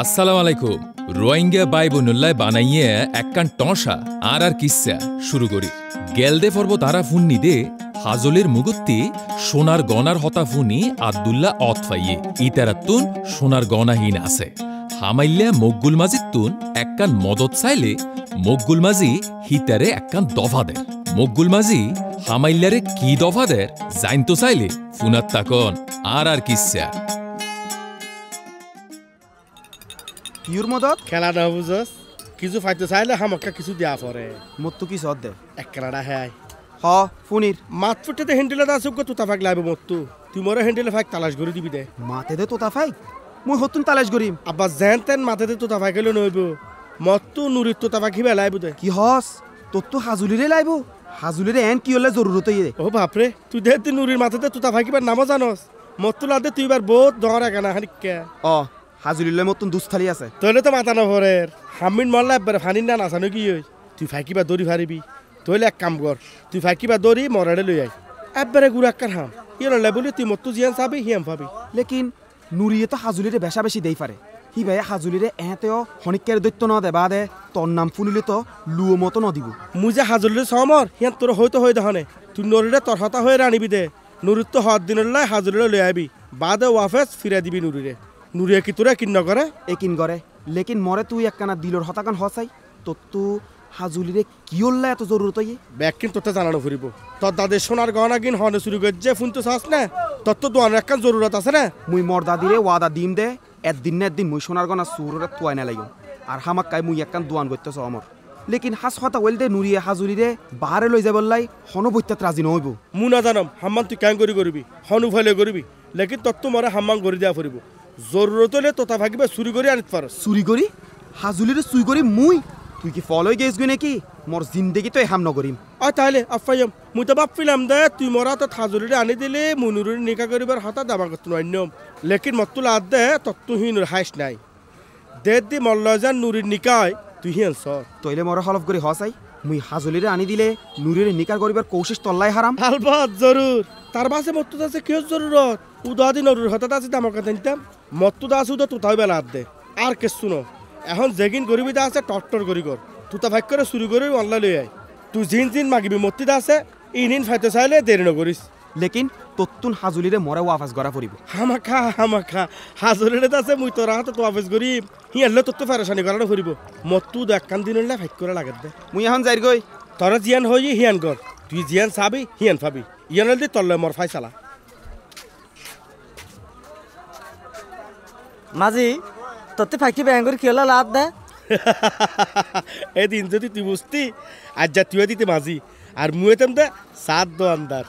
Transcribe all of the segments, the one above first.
আসসালামু আলাইকুম। রোহিঙ্গা বাই বোনুল্লাহ বানাইয়ে একখান টসা আর কিসা শুরু করি। গেলদে পর্ব তারা ফুন্নি দে হাজলের মুগুত্তি সোনার গনার হতা ফুনি আব্দুল্লাহ অতফাইয়ে ইতারাত্তুন সোনার গনাহীন আছে। হামাইল্লা মকগুল মাজিত্তুন একখান মদত চাইলে মকগুল মাজি হিতারে একখান দফা দেয়। মকগুল মাজি হামাইল্লারে কি দফা দেয় জাইনতো চাইলে ফুনাত তাকন আর কিসা। কিউর মদত খেলা না বুঝস কিছু ফাইতে চাইলে হামকা কিছু দিয়া পরে মত্তু কি সদ দে এক খেলাটা হ্যাঁ হ ফুনির মাত ফুটেতে হ্যান্ডেলে দা সুখ তুতা ফাক লাইব মত্তু তুই মরে হ্যান্ডেলে ফাক তালাশ করে দিবি দে মাতে দে তোতা ফাই মুই হতুন তালাশ করিম আব্বা জেন তেন মাথাতে তুতা ফাইকেলে নইব মত্তু নুরিত তুতা ফাকি বেলাইব দে কি হস তোর তো হাজুলিরে লাইব হাজুলিরে এন কি হলে জরুরত ইয়ে ও বাপরে তুই দে তুই নুরির মাথাতে তুতা ফাকিবার নামও জানস মত্তু লাদে তুই এবার বহুত দহর একানা হানিকা অ হাজুলিলে মতন দুস্থালি আছে তইলে তো মাথা নভরের হামিন মরলা একবারে ফানির না নাচানো কি হই তুই ফাইকিবা দড়ি ফারিবি তইলে এক কাম কর তুই ফাইকিবা দড়ি মরাড়ে লই আই একবারে গুড়াক্কার হাম ইয়ে বলি তুই মত্তু জিয়ান চাবি হিয়াম পাবি লেকিন নুরিয়ে তো হাজুলিরে বেশা বেশি দেই পারে হি ভাই হাজুলিরে এতেও হনিকের দৈত্য ন দেবা দে তোর নাম ফুনিলে তো লুয়ো মতো ন দিব মুই যে হাজুলিরে সমর হিয়ান তোর হয়তো হই দহনে তুই নরিরে তোর হতা হয়ে রানিবি দে নুরির তো হত দিনলাই হাজুলিরে লই আইবি বাদে ওয়াফেস ফিরে দিবি নুরিরে নুরিয়া কি তোরা কিন নকরে এ কিন করে লেকিন মরে তুই একখানা দিলর হতাকান হসাই তোর তো হাজুলিরে কি হল্লা এত জরুরত ইয়ে ব্যাগ কিন তোতে জানানো ফুরিব তোর দাদের সোনার গহনা কিন হনে শুরু করছে ফোন তো চাস না তোর তো দোয়ানের একখান জরুরত আছে না মুই মর দাদিরে ওয়াদা দিম দে একদিন না একদিন মুই সোনার গনা সুরে তুয়াই না লাগিব আর হামাক্কাই মুই একখান দোয়ান করতেছ আমার লেকিন হাস কথা ওয়েল দে নুরিয়ে হাজুলিরে বাহারে লই যাবল্লাই হন বইতাত রাজি নহইব মু না জানাম হাম্মান তুই কেন করবি হনু ফাইলে করবি লেকিন তোর তো মরে হাম্মান করে দেওয়া ফুরিব জরুরত হলে তোতা ভাগিবা চুরি করে আনিত পার চুরি করি হাজুলিরে চুরি করি মুই তুই কি ফলই গেছ গই নাকি মোর জিন্দেগি তো হাম নকরিম তাহলে আফাইম মুই তো বাপিলাম দে তুই মরা তো হাজুলিরে আনি দিলে মুনুরের নিকা করিবার হাতা দাবা করতে নয় লেকিন মত্তুল আদ দে তত্ত্বহীন হাইস নাই দে দি মল্লজান নুরির নিকায় তুই হিয়ান সর তইলে মরে হলফ করে হসাই মুই হাজুলিরে আনি দিলে নুরির নিকার করিবার কৌশিশ তল্লাই হারাম আলবাত জরুর তার বাসে মত্তুদ আছে কি জরুরত উদাদি নরুর হঠাৎ আছে দামকা দিনতাম মত্তুদ আছে উদা তুতাই বেলা আদ দে আর কে শুনো এখন যেগিন গরিবিদা আছে টট্টর করি কর তুতা ভাগ করে চুরি করে অনলাই লই আই তুই জিন জিন মাগিবি মত্তিদা আছে ইনিন ফাইতে চাইলে দেরি নকরিস লেকিন তত্তুন হাজুলিরে মরে ওয়াফাস গড়া পড়িব হামাখা হাজুলিরে আছে মুই তোর হাতে তো ওয়াফাস করিম হিয়ালে তোর তো ফেরেশানি করানো ফুরিব মত্তুদ একখান দিন হইলে ভাগ করে লাগাত দে মুই এখন যাই গই তোরা জিয়ান হই হিয়ান কর তুই জিয়ান চাবি হিয়ান পাবি ইয়ান হলে তল্লে মর ফাইসালা মাঝি তোতে ফাঁকি ব্যাঙ্গর কি হলো লাভ দে এদিন যদি তুই বুঝতি আজ যা তুই দিতে মাঝি আর মুয়েতাম দে সাত দো আন্দার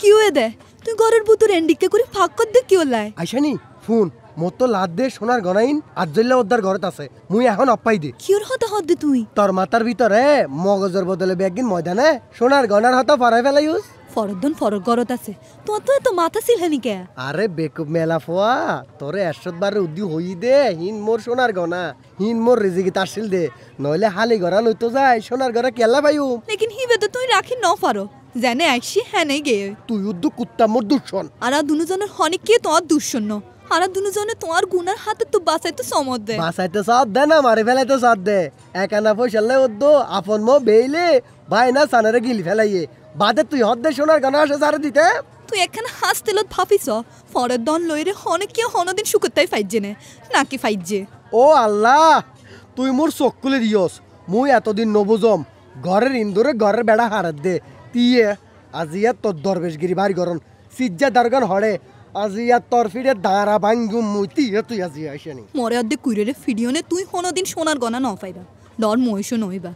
কি হয়ে দে তুই ঘরের ভিতর এন্ডিকে করে ফাঁক কর দে কি হলাই আইসানি ফোন মোর তো লাদ দে সোনার গনাইন আর জল্লা ওদ্দার ঘরত আছে মুই এখন অপ্পাই দে কিওর হতা হদ দে তুই তোর মাথার ভিতরে মগজের বদলে ব্যাগিন ময়দানে সোনার গনার হতা ফরাই ফেলাইউস ফরদন ফরক গরত আছে তোর তো এত মাথা সিলহানি কে আরে বেকুব মেলা ফোয়া তোরে 100 বারে উদ্দি হই দে হিন মোর সোনার গনা হিন মোর রিজিকি তারসিল দে নইলে হালি গরা লইতো যায় সোনার গরা কেলা পাইউ লেকিন হিবে তো তুই রাখি ন পারো জানে আইসি হ্যাঁ নাই গে তুই উদ্দু কুত্তা মোর দুশন আর দুজনের হনিক কে তোর দুঃশন্য আর দুজনে তোমার গুনার হাতে তো বাঁচাইতে সমত দে বাঁচাইতে সাথ দে না মারি ফেলাইতে সাথ দে একানা পয়সালে উদ্দু আপন মো বেইলে ভাই না সানারে গিলি ফেলাইয়ে বাদে তুই হদ দে সোনার গনা আসে সারে দিতে তুই একখানা হাস তেলত ভাবিস ফরের দন লইরে হনে কি হনদিন শুকতাই ফাইজে নে নাকি ফাইজে ও আল্লাহ তুই মোর চোখ খুলে দিয়স মুই এতদিন নবুজম ঘরের ইন্দুরে ঘরের বেড়া হারাত দে তিয়ে আজিয়া তোর দরবেশগিরি বাড়ি গরন সিজ্জা দারগান হড়ে আজিয়া তোর ফিরে দাঁড়া ভাঙ্গুম মুই তিয়ে তুই আজিয়া আইসানি মরে অর্ধেক কুইরে ফিডিওনে তুই হনদিন সোনার গনা ন পাইবা ডর মহিষও নইবা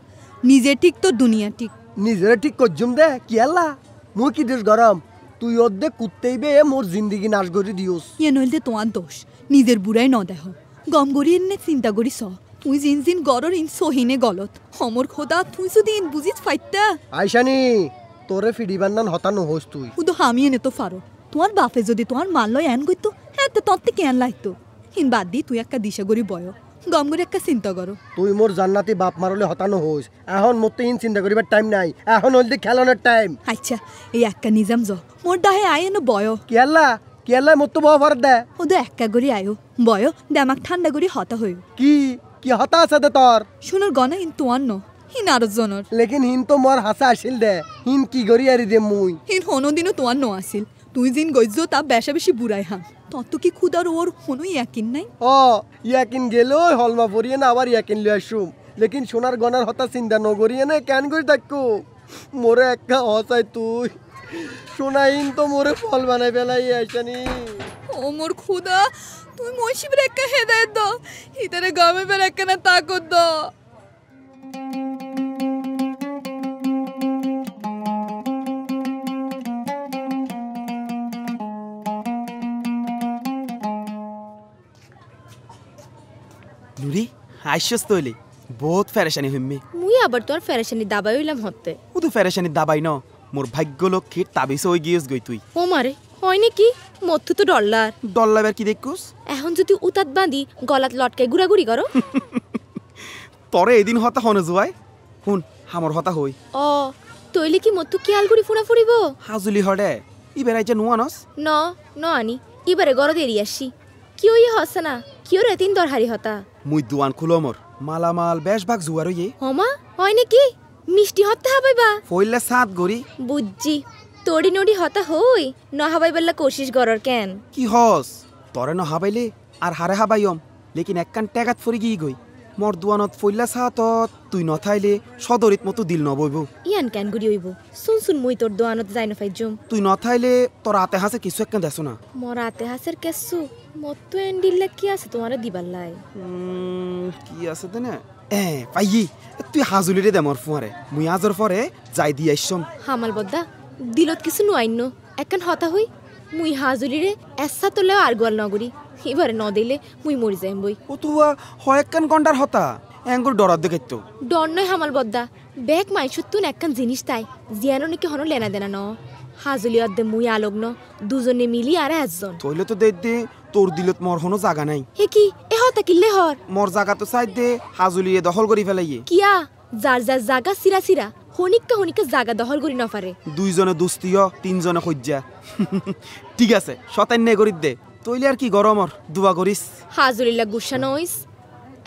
নিজে ঠিক তো দুনিয়া ঠিক নিজের ঠিক করজুম দে কি আল্লাহ মুই কি দেশ গরম তুই অর্ধেক কুত্তেইবে মোর জিন্দিগি নাশ করে দিওস ইয়ে নইলে তোমার দোষ নিজের বুড়াই ন দেহ গম গড়ি এনে চিন্তা করি স তুই জিন জিন গরর ইন সহিনে গলত হমর খোদা তুই যদি ইন বুঝিস ফাইতা আইসানি তোরে ফিডিবার নান হতানো হোস তুই উদো হামি এনে তো ফারো তোমার বাপে যদি তোমার মানলয় এন করতো হ্যাঁ তো তত্ত্বে কেন লাগতো হিন বাদ দি তুই একটা দিশা করি বয় গম করে একটা চিন্তা করো তুই মোর জান্নাতি বাপ মারলে হতানো হোস এখন মোর তো ইন চিন্তা করিবার টাইম নাই এখন হলদি খেলানোর টাইম আচ্ছা এই একটা নিজাম জ মোর ডাহে আয় এনে বয় কেলা কেলা মোর তো বহ ভর দে ওদের একটা করি আয়ো বয় দেমাক ঠান্ডা করি হতা হইও কি কি হতা আছে দে তোর শুনোর গনা হিন তোমার ন হিন আরো জনের লেকিন হিন তো মোর হাসা আসিল দে হিন কি করি আরি দে মুই হিন হনো দিনও তোমার ন আসিল তুই জিন গইজ তা বেশা বেশি বুড়াই হাম তত কি খুদার ওর হনো ইয়াকিন নাই ও ইয়াকিন গেল হলমা পরিয়ে না আবার ইয়াকিন লিয়ে আসুম লেকিন সোনার গনার হতা চিন্তা নগরিয়ে না কেন করে থাকো মোরে একটা হসাই তুই সোনাইন তো মোরে ফল বানাই ফেলাই আইসানি ও মোর খুদা তুই মইশিবের একটা হেদায়েত দাও হিতারে গামে বের একটা না তাকত দাও নুরি আইসস তৈলি বহুত ফেরেশানি হইমি মুই আবার তোর ফেরেশানি দাবাই হইলাম হতে উদু ফেরেশানি দাবাই ন মোর ভাগ্য লক্ষ্মীর তাবিজ হই গিয়েস গই তুই ও মারে হয় নাকি মথু তো ডলার ডল্লাবার কি দেখকুস এখন যদি উতাত বাঁধি গলাত লটকাই ঘুরাঘুরি করো তরে এদিন হতা হনে জুয়াই শুন হামর হতা হই ও তইলে কি মথু কিয়াল ঘুরি ফুনা ফুরিব হাজুলি হডে ইবের আইছে নুয়ানস ন ন আনি ইবারে গড় দেরি আসি কিয় ই হসে না কিয় রে তিন দরহারি হতা মুই দুয়ান খুলো মোর মালামাল বেশ ভাগ জুয়ার ইয়ে হমা হয় নাকি মিষ্টি হতে হাবাইবা ফইলে সাত গরি বুঝছি তোড়ি নড়ি হতা হই ন হাবাইবাল্লা কোশিস গড়র কেন কি হস তরে ন হাবাইলে আর হারে হাবাইম লেকিন একখান টেগাত ফরি গিয়ে গই মোর দুয়ানত ফইলা সাতত তুই নথাইলে সদরিত মতো দিল নবইব ইয়ান কেন গুড়ি হইব শুন শুন মুই তোর দোয়ানত যাই না ফাইজুম তুই নথাইলে তোর হাতে হাসে কিছু একখান দেছো না মরাতে হাসের কেসু মত্ত এন্ডিল্লা কি আছে তোমারে দিবাল্লাই কি আছে তেনে পাইয়ে তুই হাজুলি রে দে মোর ফুয়ারে মুই আজর পরে যাই দি আইসম হামাল বদ্দা দিলত কিছু নুয়াইন একখান হতা হই মুই হাজুলি রে এসা তোলেও আর গোয়াল নগরি এবারে ন দিলে মুই মরি যাইম বই ও তুয়া হয় একখান ঘন্টার হতা এঙ্গুর ডরার দেখাইতো ডর নয় হামাল বদ্দা ব্যাগ মাইসুত্তুন একখান জিনিস তাই জিয়ানো নাকি হনো লেনা দেনা ন হাজুলি অর্ধে মুই আলগ্ন দুজনে মিলি আর একজন তইলে তো দেখ দে তোর দিলত মোর হনো জাগা নাই হে কি এ হতা কিল্লে হর মোর জাগা তো চাই দে হাজুলিয়ে দখল করি ফেলাইয়ে কিয়া যার যার জাগা সিরা সিরা হনিক্কা জাগা দখল করি না পারে দুইজনে দুস্তিয় তিনজনে সজ্জা ঠিক আছে শতান্য করি দে তইলে আর কি গরমর দুয়া করিস হাজুলিল্লা গুসা নইস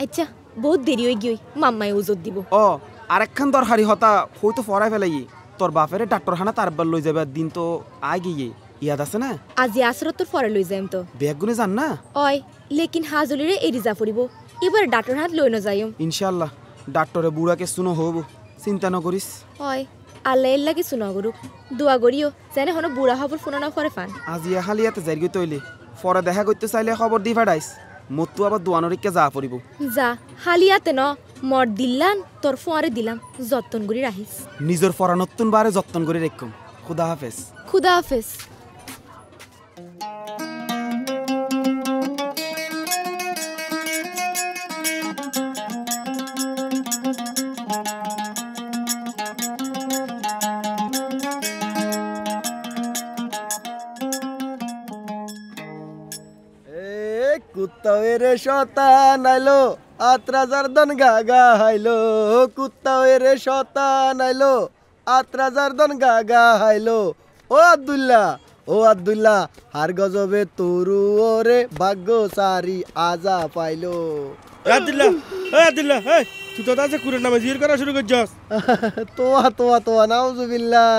আচ্ছা বহুত দেরি হয়ে গিয়ে মাম্মাই ওজত দিব ও আরেকখান দরকারি হতা হয়তো ফরাই ফেলাইয়ে তোর বাপেরে ডাক্তারখানা তারবার লই যাবে দিন তো আই গিয়ে ইয়াদ আছে না আজি আসরত তোর ফরে লই যাইম তো ব্যাগ গুনে যান না অয় লেকিন হাজুলিরে এরি যা ফুরিব এবার ডাক্তার হাত লই ন যাইম ইনশাআল্লাহ ডাক্তারে বুড়াকে শুনো হব চিন্তা নকরিস অয় আল্লাহ এল্লা কিছু নগরুক দোয়া করিও যেন হনো বুড়া হবর ফোনা না ফরে ফান আজি হালিয়াতে যাইগি তৈলে ফরে দেখা করতে চাইলে খবর দি ফাটাইস মতো আবার দোয়ানরিকে যা পড়িব যা হালিয়াতে ন মর দিল্লান তোর ফোয়ারে দিলাম যত্ন করি রাখিস নিজের ফরা নতুন বারে যত্ন করে রেখম খুদা হাফেজ খুদা হাফেজ কুত্তাওয়ের শতান আইলো আত্রাজার দন গাগা হাইলো কুত্তাওয়ের শতান আইলো আত্রাজার দন গাগা হাইলো ও আব্দুল্লাহ হার গজবে তরু ওরে ভাগ্য সারি আজা পাইলো আদিল্লা তুই তো আছে কুরের নামে জির করা শুরু করছস তোয়া নাউজুবিল্লাহ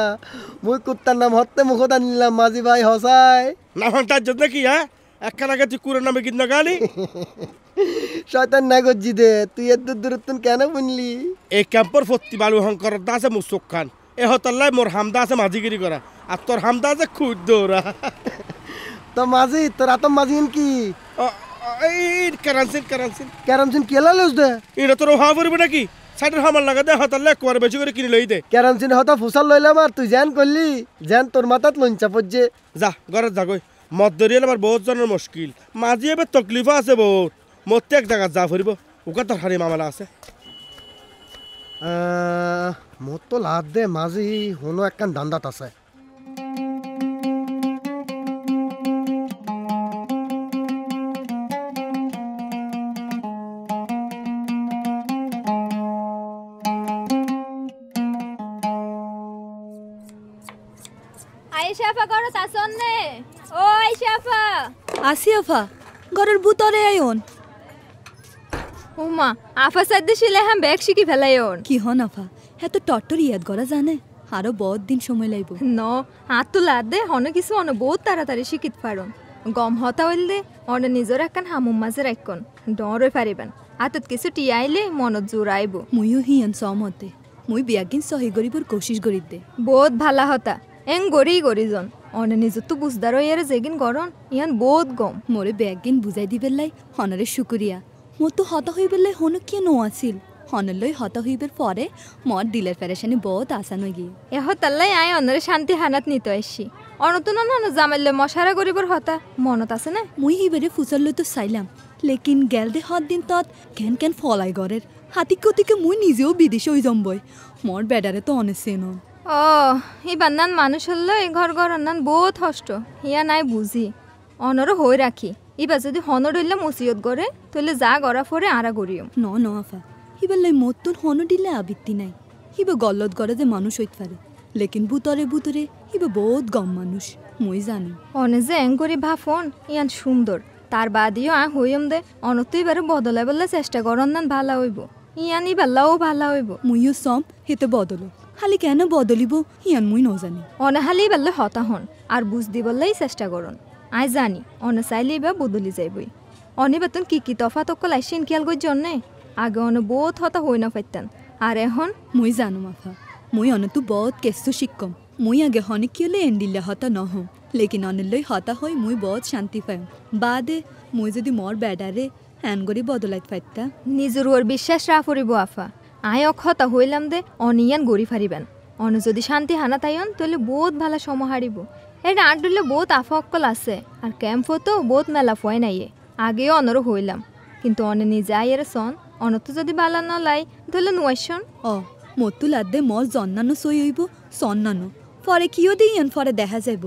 মুই কুত্তার নাম হতে মুখতা নিলাম মাঝি ভাই হসাই না তার জন্য কি হ্যাঁ একখান আগে তুই কুরের নামে কিনা গালি শয়তান না গজ্জি দে তুই এত দূরত্বন কেন বুনলি এই ক্যাম্পর ফত্তি বালু হংকর আছে মুসুক খান এ হতাল্লাই মোর হামদা আছে মাঝিগিরি করা আর তোর হামদা আছে খুদ দৌড়া তো মাঝি তোর আতম মাঝি কি কেরামসিন কেলা লস দে এটা তোর হওয়া পড়বে নাকি সাইডের হামার লাগা দে হতাল্লাই একবার বেশি করে কিনে লই দে কেরামসিন হতা ফুসাল লইলাম আর তুই জ্যান করলি জ্যান তোর মাথাত লঞ্চা পড়ছে যা ঘরে যা গই মদ ধরিয়ে আমার বহুত জনের মুশকিল মাঝি এবার তকলিফা আছে বহুত মরতে এক জায়গা যা ফুরিব ওকে তোর হারি মামলা আছে মোর তো লাভ দে মাঝি হনো একখান দান্দাত আছে আফা করো শাসনে ও আইসা আফা আসি আফা ঘরের ভিতরে আইন উমা আফা সাদ্দে শিলে হাম ব্যাগ শিখি ফেলাইন কি হন আফা এত টট্টর ইয়াদ করা জানে আরো বহুত দিন সময় লাগব ন হাত তো লাদ দে হন কিছু অন বহুত তাড়াতাড়ি শিখিত পারন গম হতা হইল দে অন নিজর একখান হামুম মাঝে রাখন ডরে পারিবেন হাতত কিছু টিয়াইলে মনত জোর আইব মুইও হিয়ান সমতে মুই বিয়াগিন সহি গরিবর কোশিশ করিত দে বহুত ভালা হতা এং গরি জন অন নিজর তো বুঝদার ইয়ারে যেগিন গরন ইয়ান বহুত গম মোরে ব্যাগিন বুঝাই দিবেলাই হনরে শুকুরিয়া মোর তো হতা হইবেলাই হন কি নো আছিল হনলই হতা হইবার পরে মোর দিলের পেরেশানি বহুত আসান হয়ে গিয়ে এহ তাল্লাই আয় অনরে শান্তি হানাত নিতে আসছি অনতুন অন জামাইলে মশারা গরিবর হতা মনত আছে না মুই হিবারে ফুসল তো চাইলাম লেকিন গেল দে হত দিন তত কেন ফলাই গরের হাতি কতিকে মুই নিজেও বিদেশে হই জম্বই মোর বেডারে তো অনেছে ন ও এবার নান মানুষ হল এই ঘর নান বহুত হষ্ট হিয়া নাই বুঝি অনরও হয়ে রাখি এবার যদি হন ডইলে মসিয়ত গড়ে তাহলে যা গড়া ফরে আরা গড়িও ন আফা হিবার লাই মতুন হন দিলে আবৃত্তি নাই হিবা গল্লত গড়ে যে মানুষ হইতে পারে লেকিন বুতরে হিবা বহুত গম মানুষ মুই জানি অনে যে এং করি ভাফন ইয়ান সুন্দর তার বাদিও হইম দে অনতুই বারে বদলাই বললে চেষ্টা করন নান ভালা হইব ইয়ান ইবাল্লাও ভালা হইব মুইও সম হেতে বদলো খালি কেন বদলিব ইয়ান মুই নজানি অনে হালি বললে হতা হন আর বুঝ দি বললেই চেষ্টা করন আই জানি অনে চাইলেই বা বদলি যাইবই অনে বেতন কি তফাত অকল আইসেন খেয়াল করি জন্যে আগে অনে বহুত হতা হই না পাইতেন আর এখন মুই জানো মাফা মুই অনতু বহুত কেসু শিক্ষম মুই আগে হনে কিয়লে এন্ডিলে হতা নহম লেকিন অনেলই হতা হই মুই বহুত শান্তি পাইম বাদে মুই যদি মোর বেডারে হ্যান করি বদলাইত পাইতা নিজের ওর বিশ্বাস রা ফুরিব আফা আয় অক্ষতা হইলাম দে অনিয়ান গড়ি ফারিবেন অন যদি শান্তি হানা তাইন তাহলে বহুত ভালো সময় হারিব এটা আড্ডুলে বহুত আফা অক্কল আছে আর ক্যাম্পও তো বহুত মেলা ফয় নাইয়ে আগেও অনরও হইলাম কিন্তু অনে নিজে আইয়ের সন অনত যদি বালা ন লাই তাহলে নুয়াইছন মতু লাদে মোর জন্নানো সই হইব সন্নানো পরে কিও দিয়ান পরে দেখা যাইব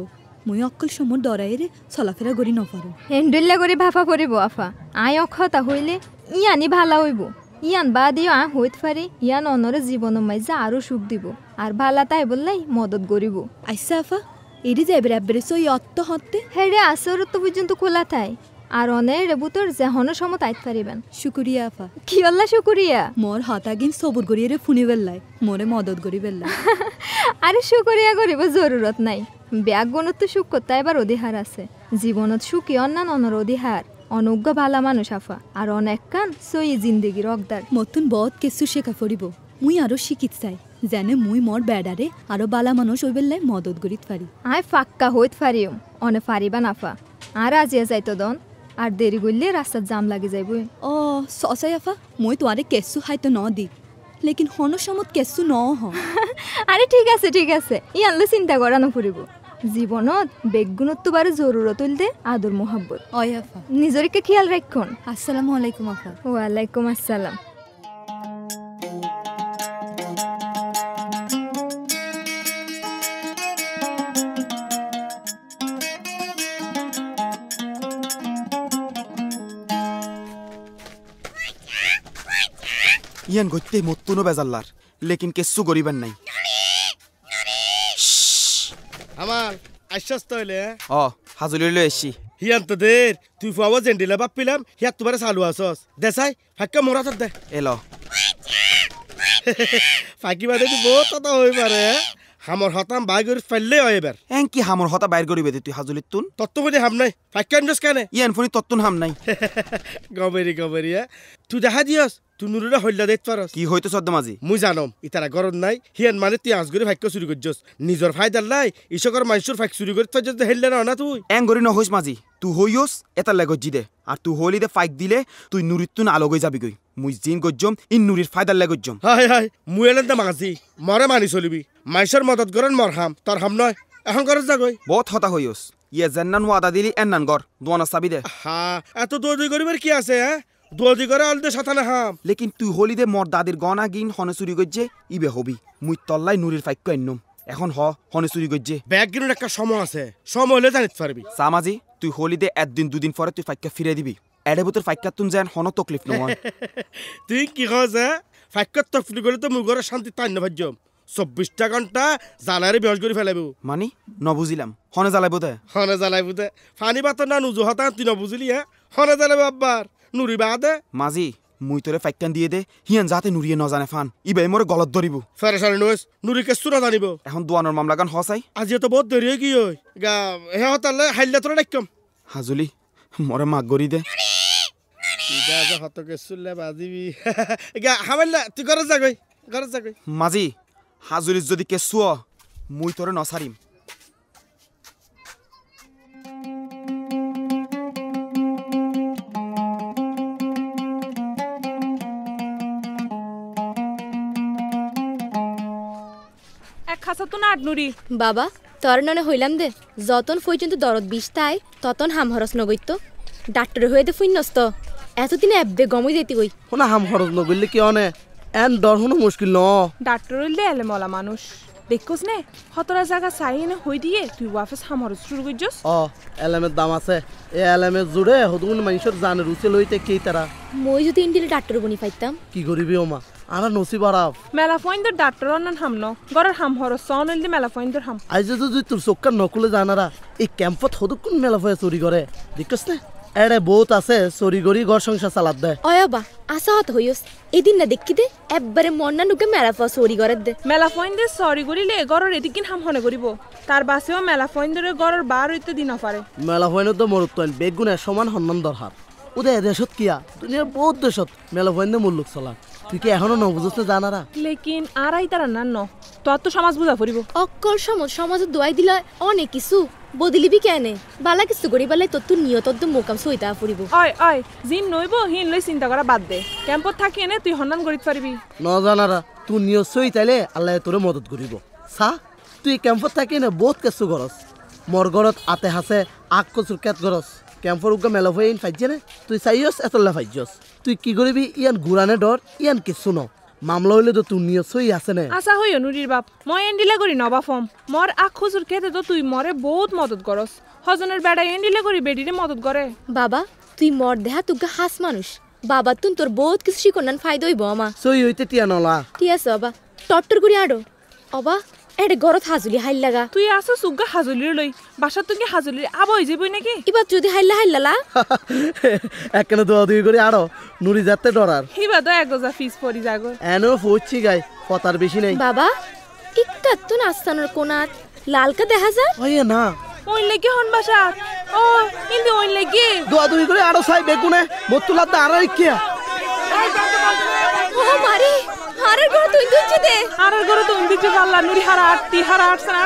মুই অক্কল সময় ডরাইরে চলাফেরা করি নপারো হেন্ডুল্লা করে ভাফা পড়িব আফা আয় অক্ষতা হইলে ইয়ানি ভালা হইব ইয়ান বাদিও হইত পারি ইয়ান অনরে জীবন মাইজা আরো সুখ দিব আর ভালা তাই বললাই মদত করিব আইসা আফা এরি যাইবে রাব্বেরে সই অত্ত হতে হেরে আসর তো পর্যন্ত খোলা থাই আর অনের রেবুতর যেহন সমত আইত পারিবেন শুকুরিয়া আফা কি আল্লাহ শুকুরিয়া মোর হাতাগিন সবুর করিয়ে রে ফুনি বেল্লাই মোরে মদত করি বেল্লাই আরে শুকুরিয়া করিব জরুরত নাই ব্যাগ গণত তো সুখ করতে এবার অধিহার আছে জীবনত সুখী অন্যান অনর অধিহার অনজ্ঞ ভালা মানুষ আফা আর অনেক কান সই জিন্দেগির অগদার মতুন বহুত কিছু শেখা পড়িব মুই আরো শিখিত চাই জানে মুই মোর বেডারে আরো বালা মানুষ ওই বেল্লাই মদত করিত পারি আয় ফাক্কা হইত পারিম অনে পারিবা নাফা আর আজিয়া যাইতো দন আর দেরি করলে রাস্তার জাম লাগি যাইব সসাই আফা মই তোয়ারে কেসু হাইতো ন দি লেকিন হন সমত কেসু ন হ আরে ঠিক আছে ই আনলে চিন্তা করা নপরিব জীবনত বেগুনত তো বারে জরুরত হইলদে আদর মোহাব্বত আফা নিজরিকে খেয়াল রাখুন আসসালামু আলাইকুম আফা ওয়ালাইকুম আসসালাম ইয়ান গইতে মত্তুনো বেজাল্লার লেকিন কেসু গরিবেন নাই আমার আশ্বাস হইলে হাজুলি লই এসছি হিয়ান তো দের তুই ফুয়াবো জেন্ডিলে বাপ পিলাম হিয়াত তোমার চালু আসস দেখাই ফাঁকা মোরা তোর দে এলো ফাঁকি বাদে বহুত কথা হয়ে পারে হামর হতাম বাই করে ফেললে হয় এবার কি হামর হতা বাইর করিবে তুই হাজুলির তুন তত্ত্ব মধ্যে হাম নাই ফাঁকা আনজস কেনে ইয়ান ফোনি তত্তুন হাম নাই গবেরি তুই দেখা দিয়স তুই নুরুরা হইলা দেখতে পারস কি হইতো সদ্য মাঝি মুই জানম ইতারা গরম নাই হিয়ান মানে তুই আজ করে ফাঁকা চুরি করছস নিজের ফায়দার লাই ইসকর মানুষের ফাঁক চুরি করে তো হেললে না তুই গরি নহইস মাঝি তুই হইয়স এটা লেগজি দে আর তুই হলি দে ফাইক দিলে তুই নুরির তুন আলো গই যাবি গই মুই জিন গজ্জম নুরির ফায়দার লেগজ্জম হাই মুই এলেন দে মাঝি মরে মানি চলিবি মাইসর মদত করেন মর হাম তোর হাম নয় এখন করস যা গই বহুত হতা হইয়স ইয়ে জেন্নান ওয়াদা দিলি এন্নান গর দোয়ানা চাবি দে এত দৌড়ি করিবার কি আছে হ্যাঁ দৌড়ি করে আলতে সাতানে হাম লেকিন তুই হলি দে মর দাদির গনা গিন হনে চুরি গজ্জে ইবে হবি মুই তল্লাই নুরির ফাইক্য এন্নম এখন হনে চুরি গজ্জে ব্যাগ গিনুর একটা সময় আছে সময় হলে জানিতে পারবি সামাজি তুই হলি দে একদিন দুদিন পরে তুই ফাইক্য ফিরে দিবি এডে বুতর ফাইক্য তুন যেন হন তকলিফ নহয় তুই কি কস ফাইক্য তকলিফ করে তো মুই ঘরে শান্তি তাই না ভাজ্যম 24টা ঘন্টা জানারে বেহস করে ফেলাবো মানি নবুজিলাম হনে জ্বালাইব দে হনে জ্বালাইবো দে ফানি বাতর না নুজু হতা তুই নবুঝলি হ্যাঁ হনে জ্বালাবো আব্বার নুরি বা দে মাঝি মুই তোরে ফাইটান দিয়ে দে হিয়ান যাতে নুরিয়ে নজানে ফান ইবাই মোরে গলত ধরিব ফেরেশানি নইস নুরি কেসু না জানিব এখন দোয়ানোর মামলা গান হসাই আজি তো বহুত দেরি হয়ে কি হয় গা হে হতালে হাইলা তোরা ডাকম হাজুলি মরে মাগ গরি দে ইদা যা হত কেসুলে বাজিবি গা হামাইলা তুই ঘরে যা গই মাঝি হাজুলির যদি কেসু মুই তোরে নসারিম বাবা তোর ননে হইলাম দে যতন পর্যন্ত দরদ বিষ তাই ততন হাম হরস নগৈত ডাক্তারে হয়ে দে ফুইনস্ত এতদিনে এব্বে গমই যেতি ওই হোনা হাম হরস নগইলে কি অনে এন ডর হুনো মুশকিল ন ডাক্তার হইলে এলে মলা মানুষ দেখোস নে হতরা জায়গা চাই এনে হই দিয়ে তুই ওয়াফেস হাম হরস শুরু করছস এলএমের দাম আছে এ এলএমে জুড়ে হদুন মানুষের জানে রুচে লইতে কি তারা মই যদি ইন্ডিলে ডাক্তার বনি পাইতাম কি করিবি ওমা আরা নসিব আরাফ মেলা ফইন্দর ডাক্তার অনন হাম ন গরর হাম হরস সন হইলে মেলা ফইন্দর হাম আইজ যদি তোর চক্কার নকুলে জানারা এই ক্যাম্পত হদুকুন মেলা ফয়ে চুরি করে দেখছস না এড়ে বহুত আছে চুরি করি ঘর সংসার চালাত দে অয়বা আসা হত হইস এদিন না দেখি দে একবারে মন্না নুকে মেলা ফা চুরি করে দে মেলা ফইন্দে সরি করিলে গরর এদিকিন হাম হনে করিব তার বাসেও মেলা ফইন্দরে গরর বার হইতে দিন পারে মেলা ফইন তো মরুত্তন বেগুনে সমান সম্মান দরকার ওদের দেশত কিয়া দুনিয়ার বহুত দেশত মেলা ফইন্দে মুল্লুক চলা তুই কি এখনো নবুঝছ না জানারা লেকিন আরাই তারা না ন তোর তো সমাজ বুঝা পড়িব অক্কল সমাজে দোয়াই দিলা অনেক কিছু বদলিবি কেনে বালা কিছু করি বালাই তোর তুই নিয়ত মোকাম সইতা পড়িব অয় জিন নইব হিন লই চিন্তা করা বাদ দে ক্যাম্পত থাকি এনে তুই হন্নান করিত পারবি ন জানারা তুই নিয়ত সইতাইলে আল্লাহ তোরে মদত করিব সা তুই ক্যাম্পত থাকি না বহুত কিছু গরস মর ঘরত আতে হাসে আগ কচুর কেত গরস ক্যাম্পর উগা মেলা হয়ে ফাইজে নে তুই চাইয়স এতলা ফাইজস তুই কি করিবি ইয়ান ঘুরানে ডর ইয়ান কিছু ন মামলা হইলে তো তুই নিয়ত সই আছে নে আশা হই নুরির বাপ মই এন্ডিলা করি নবা ফম মর আখ খুজুর খেতে তো তুই মরে বহুত মদত করস হজনের বেড়া এন্ডিলা করি বেডিরে মদত করে বাবা তুই মর দেহা তুগা হাস মানুষ বাবা তুন তোর বহুত কিছু শিকনান ফায়দা হইব আমা সই হইতে টিয়া নলা ঠিক আছে বাবা টট্টর করি আড়ো অবা এডে গরত হাজুলি হাইল লাগা তুই আসো সুগা হাজুলির লই বাসা তুই হাজুলির আবই যাবই নাকি ইবা যদি হাইলালা একখানে দোয়া দুই করে আরো নুরি যাতে ডরার হিবা তো এক গজা ফিস পড়ি যাগো এনো ফুচ্ছি গাই পতার বেশি নেই বাবা ইক্কা তো নাস্তানোর কোনাত লালকা দেখা যা ওই না ওই লাগি হন বাসা ও ইন্দি ওই লাগি দোয়া দুই করে আরো সাই বেগুনে মতুলার দা আড়াই কিয়া ও মারি হারের গড় তুই দিচ্ছি দে হারের গড় তুই দিচ্ছি পাল্লা নুরি হারা আটটি হারা আটছনা